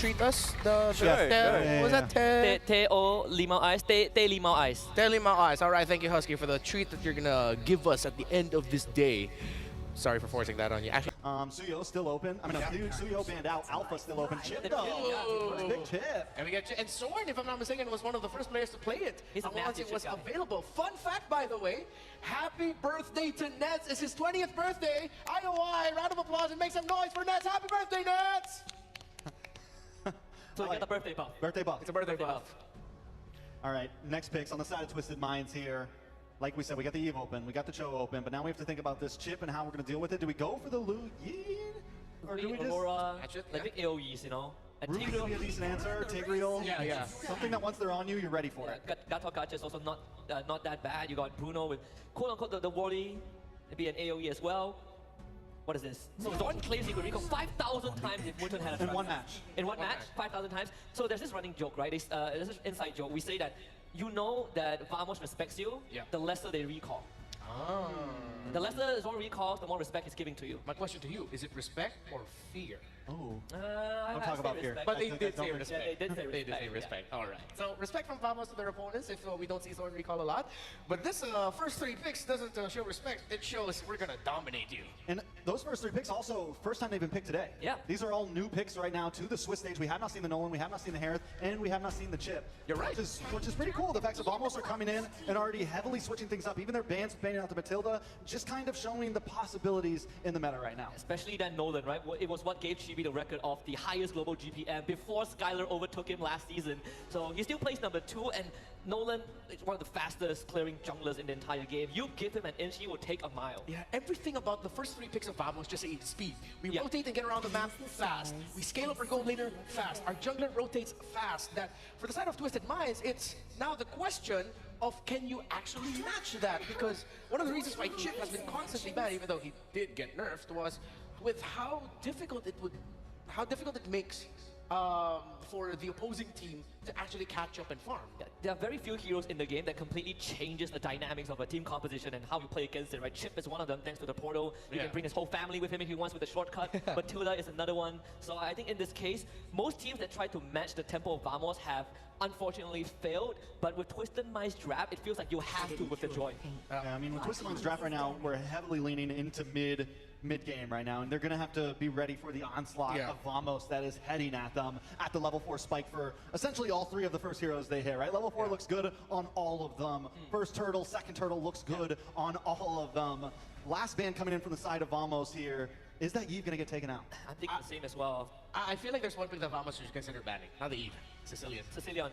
treat us? The Sure, what was that? Teo Limao Ice, Te Limao Ice. Limao Ice. All right, thank you, Husky, for the treat that you're gonna give us at the end of this day. Sorry for forcing that on you. Actually, Suyo's still open. I mean, Suyo banned out. Alpha's still open. Chip though. First big Chip. and we get and Soren, if I'm not mistaken, was one of the first players to play it. He's a once massive it was chip guy. available. Fun fact, by the way, happy birthday to Nets. It's his 20th birthday. IOI, round of applause and make some noise for Nets. Happy birthday, Nets! So we get the birthday buff. Birthday buff. It's a birthday buff. All right, next picks on the side of Twisted Minds here. Like we said, we got the Eve open, we got the Cho open, but now we have to think about this chip and how we're going to deal with it. Do we go for the Lu Yin? Or do we just... Aurora, Catch it, like yeah. big AoEs, you know? And Ruby would be a decent answer. Tigreal. Yeah. Something that once they're on you, you're ready for it. Gato Gacha is also not that bad. You got Bruno with quote-unquote the Wally, maybe an AoE as well. What is this? So Zorn claims he could recall 5,000 times if Muton had a In strike. one match. In one match, 5,000 times. So there's this running joke, right? There's this inside joke. We say that you know that Vamos respects you, the lesser they recall. The lesser Zorn recalls, the more respect he's giving to you. My question to you, is it respect or fear? Oh. Don't talk about fear. But they I did say don't- respect. Yeah, they did say They did say respect, respect. All right. So respect from Vamos to their opponents if we don't see Soren recall a lot. But this first 3 picks doesn't show respect. It shows we're going to dominate you. And those first 3 picks also, first time they've been picked today. Yeah. These are all new picks right now to the Swiss stage. We have not seen the Nolan, we have not seen the Harith, and we have not seen the Chip. You're right. Which is pretty cool. The fact that Vamos are coming in and already heavily switching things up. Even their bands banning out the Matilda, just kind of showing the possibilities in the meta right now. Especially that Nolan, right? It was what gave Chibi the record of the highest global GPM before Skylar overtook him last season. So he still plays number 2, and Nolan is one of the fastest clearing junglers in the entire game. You give him an inch, he will take a mile. Yeah, everything about the first 3 picks of Vamos just say speed. We rotate and get around the map fast. We scale up our gold laner fast. Our jungler rotates fast. That for the side of Twisted Minds, it's now the question of can you actually match that? Because one of the reasons why Chip has been constantly bad, even though he did get nerfed, was with how difficult it makes for the opposing team to actually catch up and farm. Yeah, there are very few heroes in the game that completely changes the dynamics of a team composition and how you play against it, right? Chip is one of them thanks to the portal. You can bring his whole family with him if he wants with a shortcut. Matilda is another one. So I think in this case, most teams that try to match the tempo of Vamos have unfortunately failed, but with Twisted Minds draft, it feels like you have to with the joy. Yeah, I mean, with Twisted Minds draft right now, we're heavily leaning into mid-game right now, and they're going to have to be ready for the onslaught of Vamos that is heading at them at the level 4 spike for essentially all 3 of the first heroes they hit, right? Level 4 looks good on all of them. First turtle, second turtle looks good on all of them. Last ban coming in from the side of Vamos here. Is that Eve going to get taken out? I'm thinking the same as well. I feel like there's one pick that Vamos should consider banning. Not the Eve. Sicilian. Sicilian.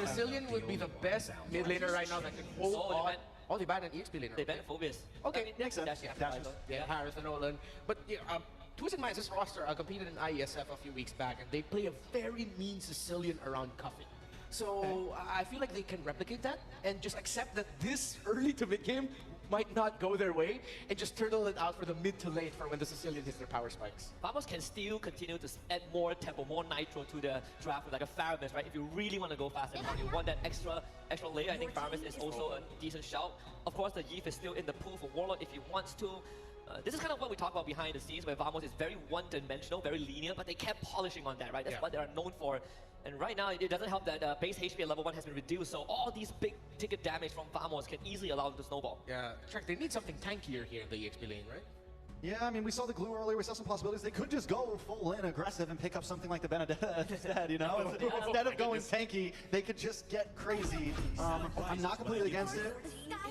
Sicilian would be the best mid laner right now that can hold on. Oh, they banned an EXP laner. They banned Phobius. Okay, I mean, makes sense. Yeah, Harris and Nolan. But yeah, Twisted Minds' this roster competed in IESF a few weeks back, and they play a very mean Sicilian around Cuffing. So I feel like they can replicate that and just accept that this early to mid game might not go their way and just turtle it out for the mid to late for when the Sicilian hits their power spikes. Vamos can still continue to add more tempo, more nitro to the draft with like a Faramis, right? If you really want to go fast and hard, you want that extra layer, I think Faramis is also a decent shout. Of course, the Yeef is still in the pool for Warlord if he wants to. This is kind of what we talk about behind the scenes, where Vamos is very one-dimensional, very linear, but they kept polishing on that, right? That's what they are known for. And right now, it doesn't help that base HP at level 1 has been reduced, so all these big ticket damage from Vamos can easily allow them to snowball. Yeah, Trek, they need something tankier here in the EXP lane, right? Yeah, I mean, we saw the glue earlier, we saw some possibilities. They could just go full in aggressive and pick up something like the Benedetta instead, you know? Instead of going tanky, they could just get crazy. I'm not completely against it.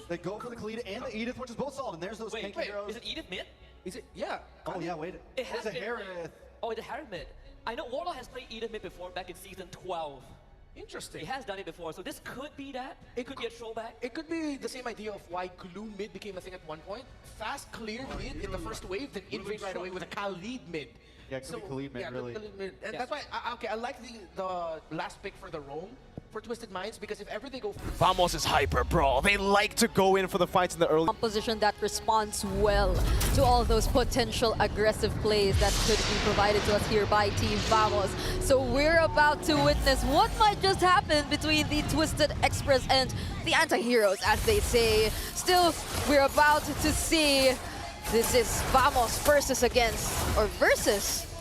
They go for the Khalid and the Edith, which is both solid, and there's those tanky heroes. Is it Edith mid? Is it? Yeah. Oh, yeah, wait. It has There's a been. Harith. Oh, it's a Harith mid. I know Warlord has played Edith mid before back in season 12. Interesting. He has done it before, so this could be that. It could be a throwback. It could be the same idea of why glue mid became a thing at one point. Fast clear mid in the first wave, then invade right away with a Khalid mid. Yeah, it could be Khalid mid, really. Khalid mid. And that's why, I like the last pick for the roam for Twisted Minds, because if ever they go... Vamos is hyper, bro. They like to go in for the fights in the early... Composition that responds well to all those potential aggressive plays that could be provided to us here by Team Vamos. So we're about to witness what might just happen between the Twisted Express and the anti-heroes, as they say. Still, we're about to see this is Vamos versus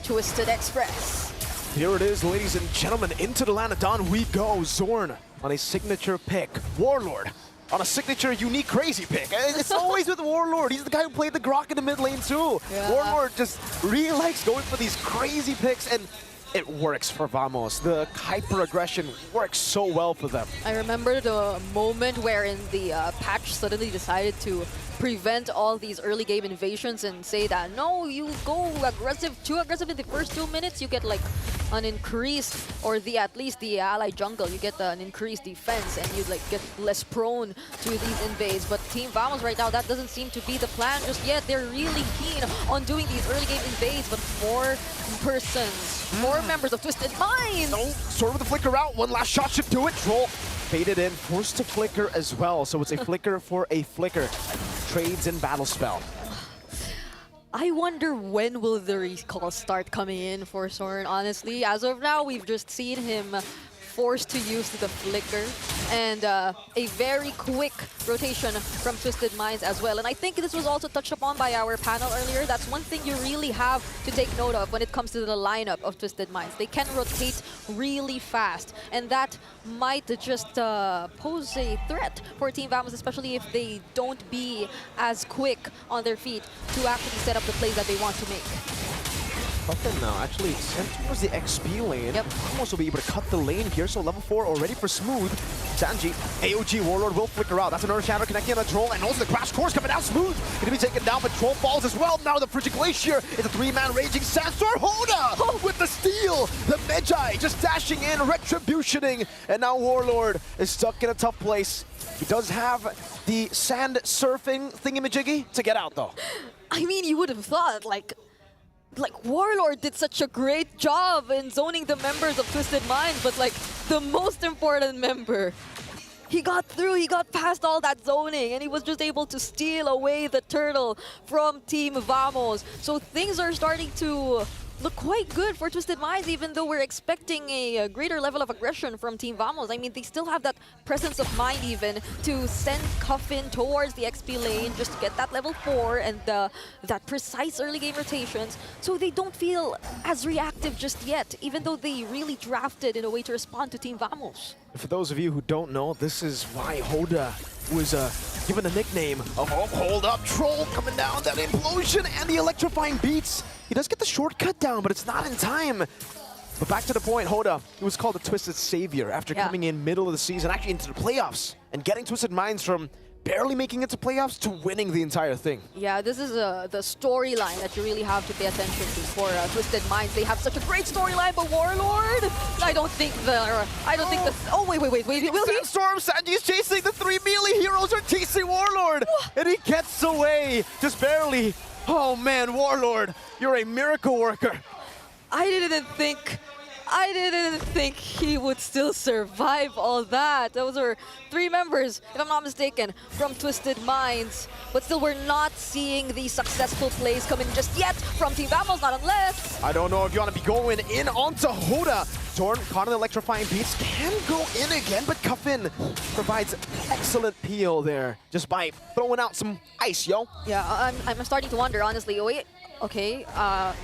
Twisted Express. Here it is, ladies and gentlemen. Into the land of Dawn we go. Zorn on a signature pick. Warlord on a signature unique crazy pick. It's always with Warlord. He's the guy who played the Grok in the mid lane too. Yeah. Warlord just really likes going for these crazy picks, and it works for Vamos. The hyper aggression works so well for them. I remember the moment wherein the patch suddenly decided to prevent all these early game invasions and say that, no, you go aggressive, too aggressive in the first 2 minutes, you get like an increased, or at least the ally jungle, you get an increased defense and you like get less prone to these invades. But Team Vamos right now, that doesn't seem to be the plan just yet. They're really keen on doing these early game invades, but more members of Twisted Minds. No, Sword with the flicker out. One last shot should do it. Troll faded in, forced to flicker as well. So it's a flicker for a flicker. Trades in battle spell. I wonder when will the recall start coming in for Soren, honestly. As of now, we've just seen him forced to use the flicker and a very quick rotation from Twisted Minds as well. And I think this was also touched upon by our panel earlier. That's one thing you really have to take note of when it comes to the lineup of Twisted Minds. They can rotate really fast, and that might just pose a threat for Team Vamos, especially if they don't be as quick on their feet to actually set up the plays that they want to make. Puffin now actually sent towards the XP lane. Yep. Vamos will be able to cut the lane here, so level 4 already for Smooth. Sanji, AOG Warlord will flicker out. That's another shadow connecting on the Troll, and also the Crash Course coming down. Smooth gonna be taken down, but Troll falls as well. Now the Frigid Glacier is a 3-man Raging Sandstorm. Hoda with the steal. The Magi just dashing in, retributioning, and now Warlord is stuck in a tough place. He does have the sand surfing thingamajiggy to get out though. I mean, you would have thought, like Warlord did such a great job in zoning the members of Twisted Minds, but like the most important member, he got through, he got past all that zoning, and he was just able to steal away the turtle from Team Vamos. So things are starting to look quite good for Twisted Minds, even though we're expecting a greater level of aggression from Team Vamos. I mean, they still have that presence of mind even to send Coffin towards the XP lane just to get that level 4 and that precise early game rotations, so they don't feel as reactive just yet, even though they really drafted in a way to respond to Team Vamos. For those of you who don't know, this is why Hoda was given the nickname of Hold Up Troll, coming down that implosion and the electrifying beats. He does get the shortcut down, but it's not in time. But back to the point, Hoda, he was called the Twisted Savior after coming in middle of the season, actually into the playoffs, and getting Twisted Minds from barely making it to playoffs to winning the entire thing. Yeah, this is the storyline that you really have to pay attention to for Twisted Minds. They have such a great storyline, but Warlord, I don't think the... Oh, wait, will he? Sandstorm, Sanji's chasing the 3 melee heroes are teasing Warlord, and he gets away, just barely. Oh man, Warlord, you're a miracle worker. I didn't think he would still survive all that. Those are 3 members, if I'm not mistaken, from Twisted Minds. But still, we're not seeing the successful plays coming just yet from Team Vamos, not unless... I don't know if you want to be going in onto Hoda. Zorn caught on the electrifying beats, can go in again, but Cuffin provides excellent peel there just by throwing out some ice, yo. Yeah, I'm starting to wonder, honestly. Wait, okay,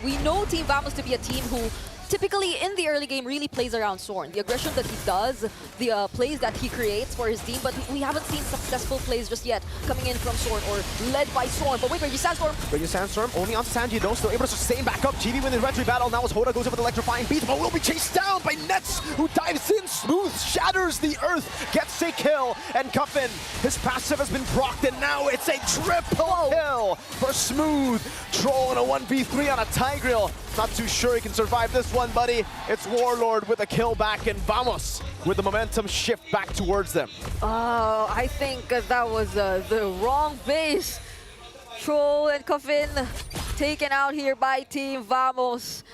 we know Team Vamos to be a team who typically in the early game really plays around Zorn. The aggression that he does, the plays that he creates for his team, but we haven't seen successful plays just yet coming in from Zorn or led by Zorn. But wait, Raging Sandstorm. Raging Sandstorm only onto Sanji though, still able to sustain back up. GB wins the retry battle. Now as Hoda goes over the electrifying beats, but will be chased down by Nets, who dives in. Smooth shatters the earth, gets a kill, and Cuffin, his passive has been procced, and now it's a triple kill for Smooth. Troll in a 1v3 on a Tigreal. Not too sure he can survive this one, buddy. It's Warlord with a kill back, and Vamos with the momentum shift back towards them. Oh, I think that was the wrong base. Troll and Coffin taken out here by Team Vamos.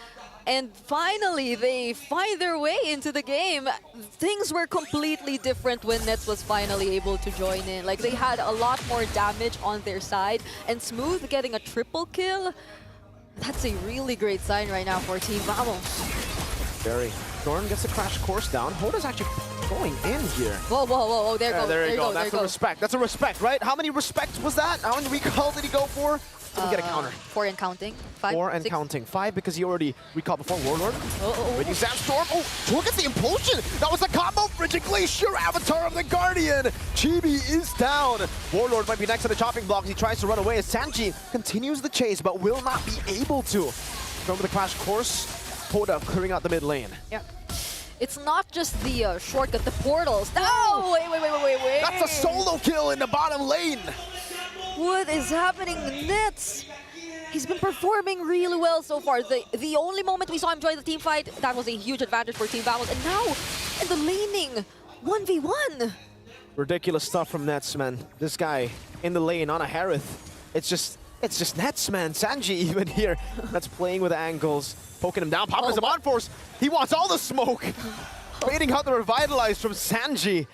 And finally, they find their way into the game. Things were completely different when Nets was finally able to join in. Like, they had a lot more damage on their side, and Smooth getting a triple kill. That's a really great sign right now for Team Vamos. Very. Zorn gets the Crash Course down. Hoda's actually going in here. Whoa, there you go. There you go. That's a respect. That's a respect, right? How many respects was that? How many recall did he go for? Can we get a counter? 4 and counting. 5, 4 and 6. counting. 5 because he already recalled before Warlord. Oh. Raging Sandstorm. Oh, look at the implosion. That was a combo. Frigid Glacier, Avatar of the Guardian. Chibi is down. Warlord might be next to the chopping block as he tries to run away as Sanji continues the chase but will not be able to. From the crash course, Hoda clearing out the mid lane. Yeah. It's not just the shortcut, the portals. Oh, wait. That's a solo kill in the bottom lane. What is happening? Nets. He's been performing really well so far. The only moment we saw him join the team fight, that was a huge advantage for Team Vamos. And now, in the laning, 1v1. Ridiculous stuff from Nets, man. This guy in the lane on a Harith. It's just Nets, man. Sanji even here. That's playing with angles, poking him down. Popping him on force. He wants all the smoke. Waiting out the revitalize from Sanji.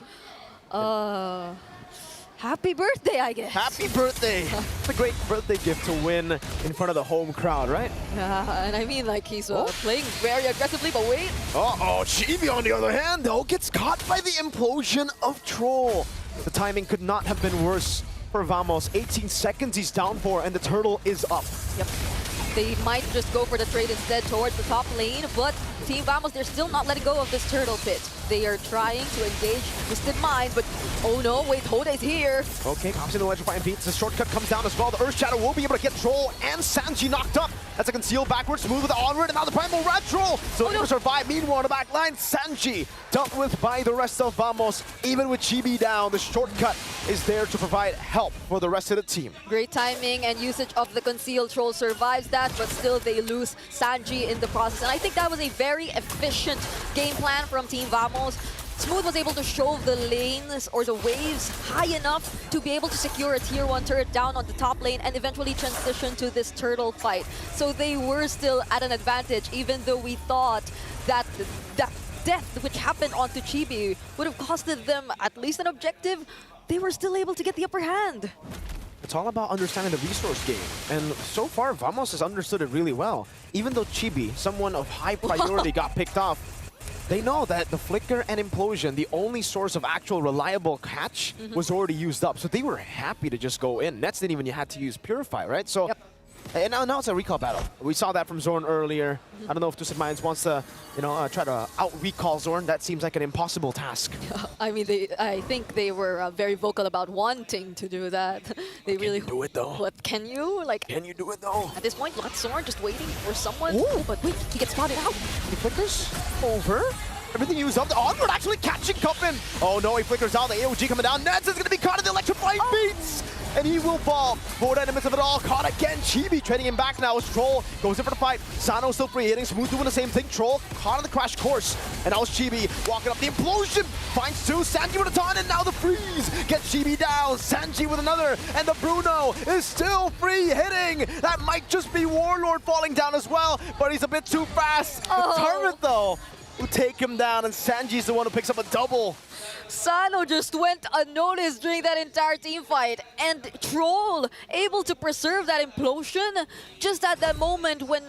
Happy birthday, I guess. Happy birthday. It's a great birthday gift to win in front of the home crowd, right? Yeah, and I mean, like, he's playing very aggressively, but wait. Uh-oh, Chibi on the other hand, though, gets caught by the implosion of Troll. The timing could not have been worse for Vamos. 18 seconds he's down for, and the turtle is up. Yep. They might just go for the trade instead towards the top lane, but Team Vamos, they're still not letting go of this turtle pit. They are trying to engage Twisted Mind, but oh no, wait, Hoda is here. Okay, pops in the electrifying beats. The shortcut comes down as well. The Earth Shadow will be able to get Troll and Sanji knocked up. That's a conceal backwards, smooth with the onward, and now the Primal Red Troll. So able to survive. Meanwhile, on the back line, Sanji dealt with by the rest of Vamos. Even with Chibi down, the shortcut is there to provide help for the rest of the team. Great timing and usage of the concealed Troll survives that, but still they lose Sanji in the process. And I think that was a very efficient game plan from Team Vamos. Smooth was able to shove the lanes or the waves high enough to be able to secure a tier 1 turret down on the top lane and eventually transition to this turtle fight. So they were still at an advantage, even though we thought that that death which happened onto Chibi would have costed them at least an objective. They were still able to get the upper hand. It's all about understanding the resource game. And so far, Vamos has understood it really well. Even though Chibi, someone of high priority, got picked off, they know that the Flicker and Implosion, the only source of actual reliable catch, was already used up. So they were happy to just go in. Nets didn't even have to use Purify, right? So, and now it's a recall battle. We saw that from Zorn earlier. I don't know if Twisted Minds wants to, try to out-recall Zorn. That seems like an impossible task. I mean, I think they were very vocal about wanting to do that. They really Can you do it, though? What can you? Like, Can you do it, though? at this point, Lot Zorn just waiting for someone. Ooh. But wait, he gets spotted out. He flickers over. Everything used up. The onward actually catching Cuffin. Oh no, he flickers out. The AOG coming down. Nets is going to be caught in the electrifying beats. And he will fall. Hoda in the midst of it all. Caught again. Chibi trading him back now as Troll goes in for the fight. Sano still free hitting. Smooth doing the same thing. Troll caught on the crash course. And now it's Chibi walking up the implosion. Finds two. Sanji with a ton. And now the freeze. Gets Chibi down. Sanji with another. And the Bruno is still free hitting. That might just be Warlord falling down as well. But he's a bit too fast. Oh. The Turret though will take him down. And Sanji's the one who picks up a double. Sano just went unnoticed during that entire team fight, and Troll able to preserve that implosion just at that moment when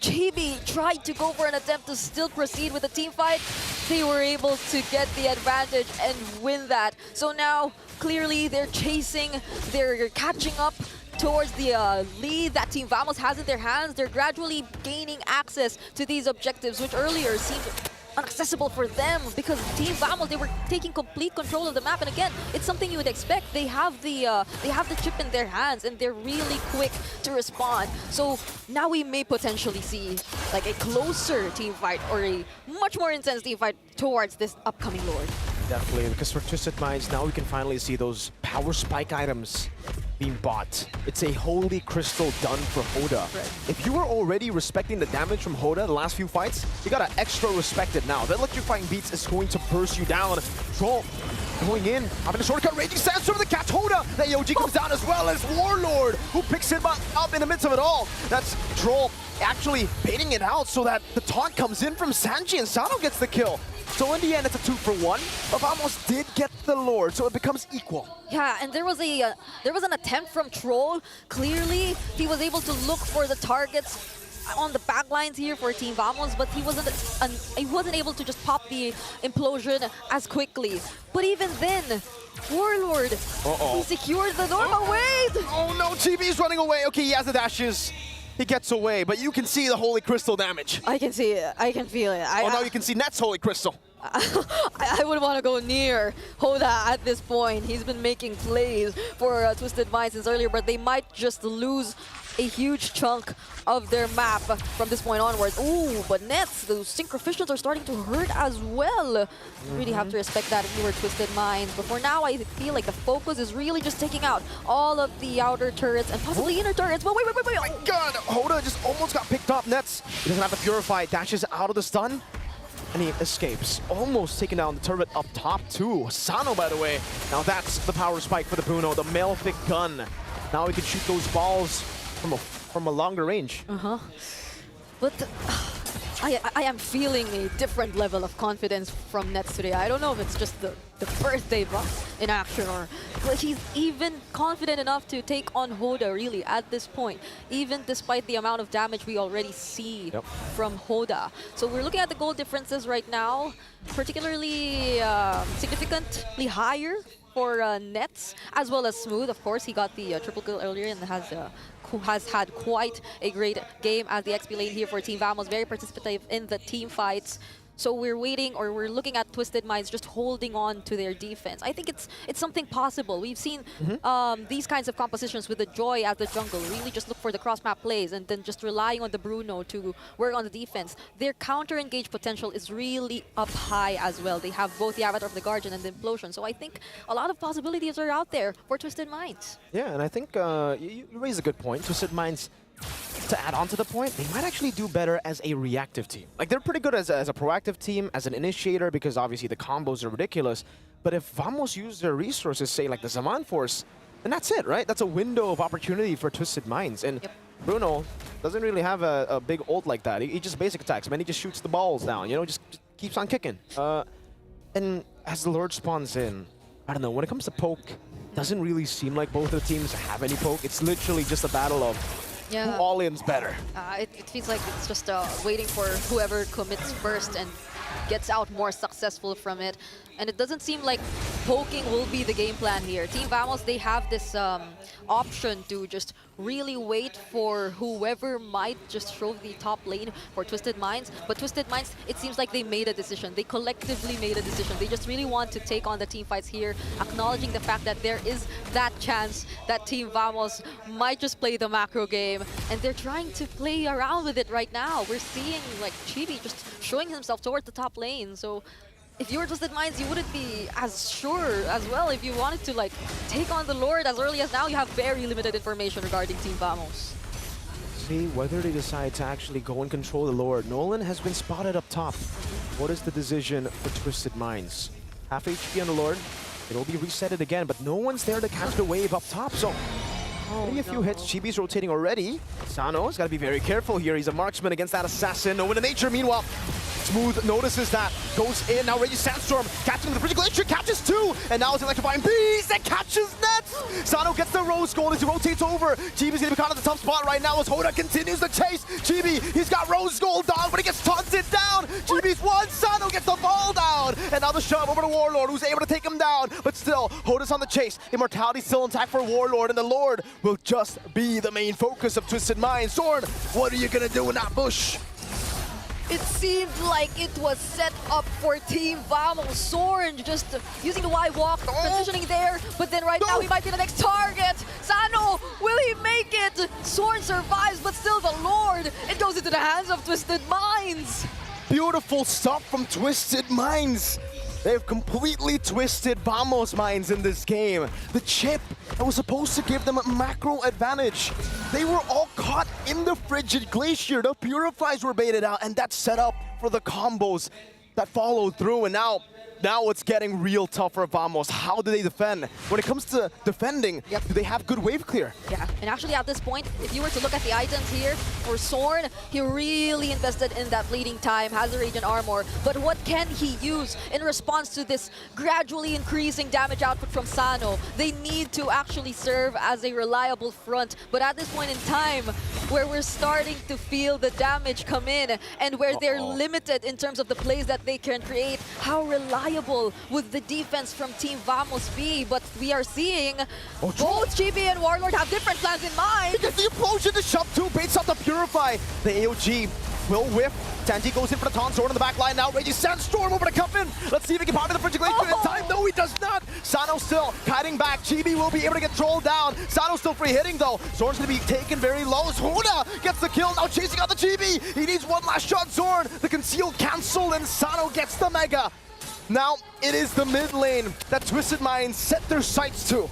Chibi tried to go for an attempt to still proceed with the team fight. They were able to get the advantage and win that. So now, clearly, they're chasing, they're catching up towards the lead that Team Vamos has in their hands. They're gradually gaining access to these objectives, which earlier seemed inaccessible for them because Team Vamos, they were taking complete control of the map. And again, it's something you would expect. They have the chip in their hands and they're really quick to respond. So now we may potentially see like a closer team fight or a much more intense team fight towards this upcoming Lord. Definitely, because for Twisted Minds, now we can finally see those power spike items being bought. It's a holy crystal done for Hoda. Right. If you were already respecting the damage from Hoda the last few fights, you gotta extra respect it now. That electrifying beats is going to burst you down. Troll going in, having a shortcut, Raging Sandstorm the catch Hoda. The AOG comes down as well as Warlord, who picks him up in the midst of it all. That's Troll actually baiting it out so that the taunt comes in from Sanji and Sano gets the kill. So in the end, it's a 2-for-1, but Vamos did get the Lord, so it becomes equal. Yeah, and there was an attempt from Troll. Clearly, he was able to look for the targets on the back lines here for Team Vamos, but he wasn't able to just pop the implosion as quickly. But even then, Warlord, he secures the normal wave. Oh no, TV's running away. Okay, he has the dashes. He gets away, but you can see the Holy Crystal damage. I can see it. I can feel it. Oh, now you can see Net's Holy Crystal. I wouldn't want to go near Hoda at this point. He's been making plays for Twisted Minds since earlier, but they might just lose a huge chunk of their map from this point onwards. Ooh, but Nets, those synchroficials are starting to hurt as well. Really have to respect that if you were Twisted Minds. But for now, I feel like the focus is really just taking out all of the outer turrets and possibly inner turrets. But wait. Oh my god, Hoda just almost got picked up. Nets, he doesn't have to purify, dashes out of the stun. And he escapes, almost taking down the turret up top too. Sano, by the way, now that's the power spike for the Bruno, the Malefic gun. Now he can shoot those balls from a longer range. But I am feeling a different level of confidence from Nets today. I don't know if it's just the birthday buff in action, but he's even confident enough to take on Hoda really at this point, even despite the amount of damage we already see from Hoda. So we're looking at the goal differences right now, particularly significantly higher for Nets, as well as Smooth. Of course, he got the triple kill earlier and has had quite a great game as the XP lane here for Team Vamos, very participative in the team fights. So we're waiting, or we're looking at Twisted Minds just holding on to their defense. I think it's something possible. We've seen these kinds of compositions with the Joy as the jungle, really just look for the cross-map plays and then just relying on the Bruno to work on the defense. Their counter-engage potential is really up high as well. They have both the Avatar of the Guardian and the Implosion. So I think a lot of possibilities are out there for Twisted Minds. Yeah, and I think you raise a good point. Twisted Minds, to add on to the point, they might actually do better as a reactive team. Like, they're pretty good as a proactive team, as an initiator, because obviously the combos are ridiculous. But if Vamos use their resources, say like the Zaman Force, then that's it, right? That's a window of opportunity for Twisted Minds. And Bruno doesn't really have a big ult like that. He just basic attacks, man. He just shoots the balls down, you know, just keeps on kicking. And as the Lord spawns in, I don't know, when it comes to poke, doesn't really seem like both of the teams have any poke. It's literally just a battle of who all-in's better. It feels like it's just waiting for whoever commits first and gets out more successful from it. And it doesn't seem like poking will be the game plan here. Team Vamos, they have this option to just really wait for whoever might just show the top lane for Twisted Minds. But Twisted Minds, it seems like they made a decision. They collectively made a decision. They just really want to take on the team fights here, acknowledging the fact that there is that chance that Team Vamos might just play the macro game. And they're trying to play around with it right now. We're seeing like Chibi just showing himself towards the top lane. So if you were Twisted Minds, you wouldn't be as sure as well. If you wanted to like take on the Lord as early as now, you have very limited information regarding Team Vamos. See whether they decide to actually go and control the Lord. Nolan has been spotted up top. What is the decision for Twisted Minds? Half HP on the Lord. It'll be resetted again, but no one's there to catch the wave up top. So maybe a few hits. Chibi's rotating already. Sano's got to be very careful here. He's a marksman against that assassin. No one in nature. Meanwhile, Smooth notices that, goes in. Now Reggie Sandstorm catching the Bridge Glacier, catches two, and now it's electrifying beast that catches Nets. Sano gets the rose gold as he rotates over. Chibi's gonna be caught at the tough spot right now as Hoda continues the chase. Chibi, he's got rose gold down, but he gets taunted down. Chibi's one, Sano gets the ball down, and now the shove over to Warlord, who's able to take him down. But still, Hoda's on the chase. Immortality's still intact for Warlord, and the Lord will just be the main focus of Twisted Minds. Zorn, what are you gonna do in that bush? It seemed like it was set up for Team Vamos. Zorn just using the wide walk, positioning there, but then right now he might be the next target. Sano, will he make it? Zorn survives, but still the Lord. It goes into the hands of Twisted Minds. Beautiful stuff from Twisted Minds. They've completely twisted Vamos minds in this game. The chip that was supposed to give them a macro advantage. They were all caught in the frigid glacier. The purifies were baited out, and that's set up for the combos that followed through. And now it's getting real tough for Vamos. How do they defend? When it comes to defending, do they have good wave clear? Yeah, and actually at this point, if you were to look at the items here, for Zorn, he really invested in that bleeding time, has the Radiant Armor, but what can he use in response to this gradually increasing damage output from Sano? They need to actually serve as a reliable front, but at this point in time, where we're starting to feel the damage come in and where they're limited in terms of the plays that they can create. How reliable would the defense from Team Vamos be? But we are seeing both GB and Warlord have different plans in mind. Gets the implosion to shove 2, baits out the Purify. The AOG will whiff. Tanji goes in for the taunt, sword in the back line now. Raging Sandstorm over to Cuffin. Let's see if he can power the Fridge Glacier in time. No, he does not. Sano still kiting back. GB will be able to get trolled down. Sano still free hitting though. Zorn's going to be taken very low. Huda gets the kill, now chasing out the GB. He needs one last shot, Zorn. The conceal cancel and Sano gets the Mega. Now it is the mid lane that Twisted Minds set their sights to.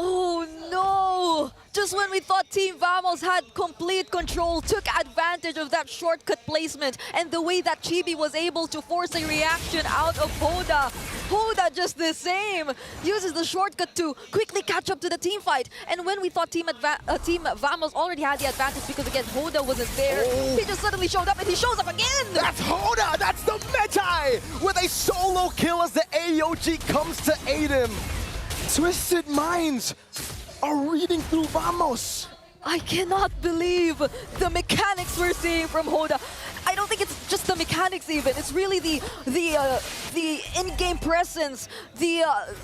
Oh no! Just when we thought Team Vamos had complete control, took advantage of that shortcut placement and the way that Chibi was able to force a reaction out of Hoda. Hoda just the same, uses the shortcut to quickly catch up to the team fight. And when we thought Team Vamos already had the advantage because again Hoda wasn't there, he just suddenly showed up and he shows up again! That's Hoda! That's the Magi! With a solo kill as the AOG comes to aid him. Twisted Minds are reading through Vamos. I cannot believe the mechanics we're seeing from Hoda. I don't think it's just the mechanics even. It's really the in-game presence,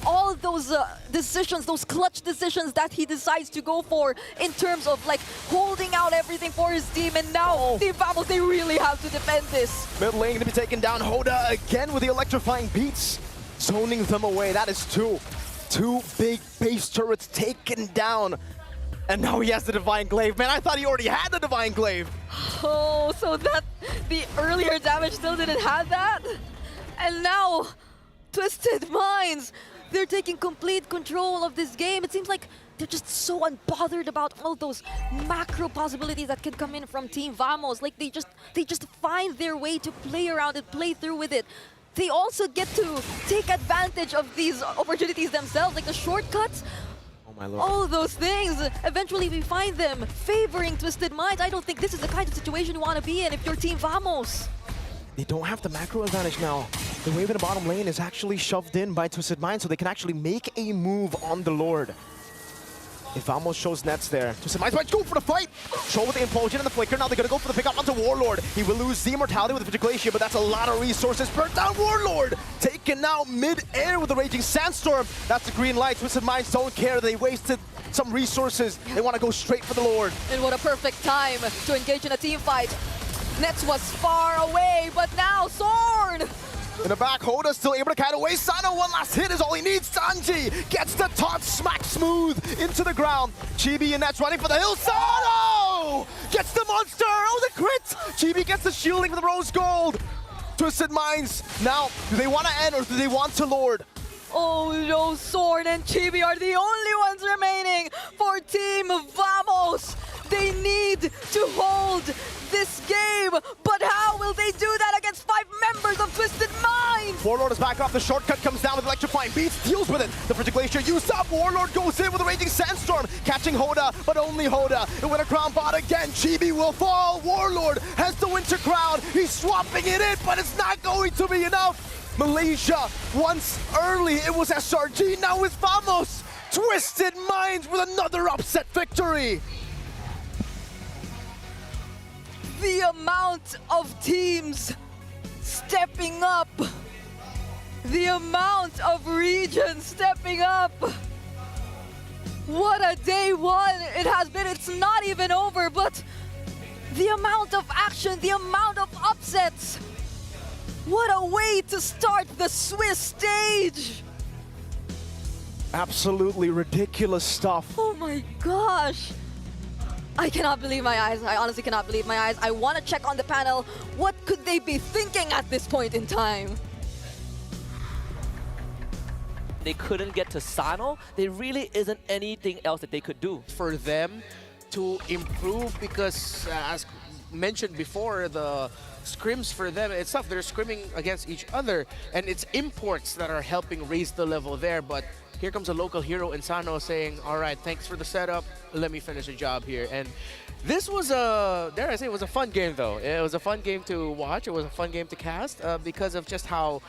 all of those decisions, those clutch decisions that he decides to go for in terms of like holding out everything for his team. And now Team Vamos, they really have to defend this. Mid lane going to be taken down. Hoda again with the electrifying beats, zoning them away. That is two big base turrets taken down. And now he has the Divine Glaive. Man, I thought he already had the Divine Glaive. Oh, so that the earlier damage still didn't have that? And now, Twisted Minds, they're taking complete control of this game. It seems like they're just so unbothered about all those macro possibilities that can come in from Team Vamos. Like they just find their way to play around it, play through with it. They also get to take advantage of these opportunities themselves, like the shortcuts. Oh my lord. All of those things. Eventually we find them favoring Twisted Minds. I don't think this is the kind of situation you want to be in if you're Team Vamos. They don't have the macro advantage now. The wave in the bottom lane is actually shoved in by Twisted Minds, so they can actually make a move on the Lord. If Vamos shows nets there, Twisted Minds might go for the fight. Troll with the implosion and the flicker. Now they're gonna go for the pickup onto Warlord. He will lose the immortality with the Glacier, but that's a lot of resources. Burnt down Warlord, taken out mid-air with the Raging Sandstorm. That's the green light. Twisted Minds don't care. They wasted some resources. They want to go straight for the Lord. And what a perfect time to engage in a team fight. Nets was far away, but now Zorn! In the back, Hoda still able to kite away. Sano, one last hit is all he needs. Sanji gets the taunt, smack smooth into the ground. Chibi and Nets running for the hill. Sano gets the monster. Oh, the crit. Chibi gets the shielding for the rose gold. Twisted Minds. Now, do they want to end or do they want to Lord? Oh no, Zorn and Chibi are the only ones remaining for Team Vamos. They need to hold this game, but how will they do that against 5 members of Twisted Minds? Warlord is back off, the shortcut comes down with electrifying beats, deals with it. The Frigid Glacier used up, Warlord goes in with a Raging Sandstorm, catching Hoda, but only Hoda. The Winter Crown bot again, Chibi will fall, Warlord has the Winter Crown, he's swapping it in, but it's not going to be enough. Malaysia, once early, it was SRG, now it's Vamos. Twisted Minds with another upset victory. The amount of teams stepping up, the amount of regions stepping up. What a day one it has been. It's not even over, but the amount of action, the amount of upsets. What a way to start the Swiss stage. Absolutely ridiculous stuff. Oh my gosh. I cannot believe my eyes. I honestly cannot believe my eyes. I want to check on the panel. What could they be thinking at this point in time? They couldn't get to Sano. There really isn't anything else that they could do. For them to improve, because as mentioned before, the scrims for them, it's tough. They're scrimming against each other, and it's imports that are helping raise the level there. But here comes a local hero in Sano saying, all right, thanks for the setup. Let me finish the job here. And this was a, dare I say, it was a fun game though. It was a fun game to watch. It was a fun game to cast because of just how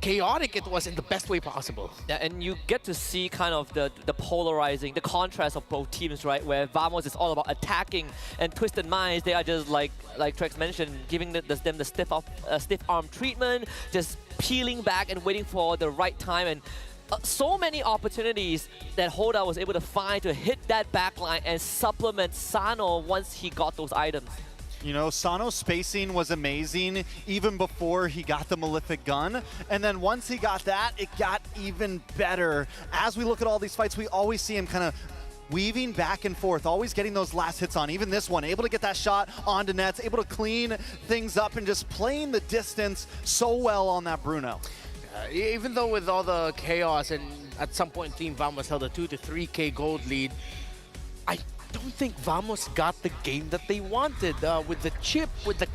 chaotic it was in the best way possible. Yeah, and you get to see kind of the polarizing, the contrast of both teams, right? Where Vamos is all about attacking, and Twisted Minds, they are just like Trex mentioned, giving them the stiff arm treatment, just peeling back and waiting for the right time. And so many opportunities that Hoda was able to find to hit that backline and supplement Sano once he got those items. You know, Sano's spacing was amazing even before he got the Malefic gun. And then once he got that, it got even better. As we look at all these fights, we always see him kind of weaving back and forth, always getting those last hits on. Even this one, able to get that shot onto nets, able to clean things up and just playing the distance so well on that Bruno. Even though with all the chaos and at some point Team Vamos held a 2 to 3K gold lead, I don't think Vamos got the game that they wanted with the chip, with the